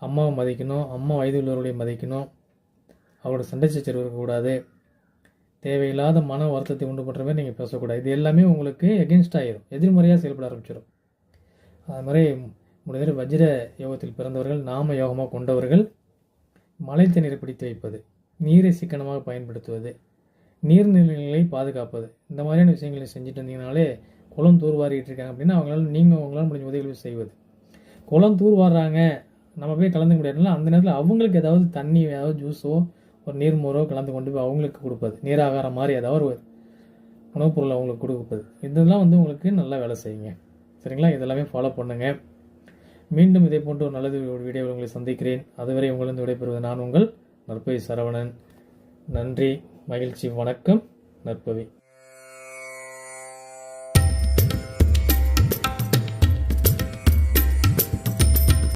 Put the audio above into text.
அம்மாவை மதிக்கணும், அம்மா வயது உள்ளவர்களை மதிக்கணும், அவரோட சண்டை சச்சரவு இருக்கக்கூடாது, தேவையில்லாத மன வருத்தத்தை உண்டு பண்ணுற மாதிரி நீங்கள் பேசக்கூடாது. இது எல்லாமே உங்களுக்கு எகென்ஸ்ட் ஆகிடும், எதிர்மறையாக செயல்பட ஆரம்பிச்சிடும். அது மாதிரி முடிந்த வஜ்ர யோகத்தில் பிறந்தவர்கள், நாம யோகமாக கொண்டவர்கள் மழை தண்ணீரை பிடித்து வைப்பது, நீரை சிக்கனமாக பயன்படுத்துவது, நீர்நிலைகளை பாதுகாப்பது, இந்த மாதிரியான விஷயங்களை செஞ்சுட்டு இருந்தீங்கனாலே குளம் தூர்வாரிட்டு இருக்காங்க அப்படின்னா அவங்களால முடிஞ்ச உதவிகள் செய்வது. குளம் தூர்வாடுறாங்க நம்ம போய் கலந்து முடியாதுன்னா அந்த நேரத்தில் அவங்களுக்கு ஏதாவது தண்ணி, ஏதாவது ஜூஸோ ஒரு நீர்மோரோ கலந்து கொண்டு போய் அவங்களுக்கு கொடுப்பது, நீராகாரம் மாதிரி ஏதாவது ஒரு உணவுப் பொருள் அவங்களுக்கு கொடுப்பது, இதெல்லாம் உங்களுக்கு நல்லா வேலை செய்யுங்க. சரிங்களா? இதெல்லாமே ஃபாலோ பண்ணுங்கள். மீண்டும் இதே போன்ற ஒரு நல்லது வீடியோவில் உங்களை சந்திக்கிறேன். அதுவரை உங்களிருந்து விடைபெறுவது நான் உங்கள் நற்பவி சரவணன். நன்றி, மகிழ்ச்சி, வணக்கம், நற்பவி.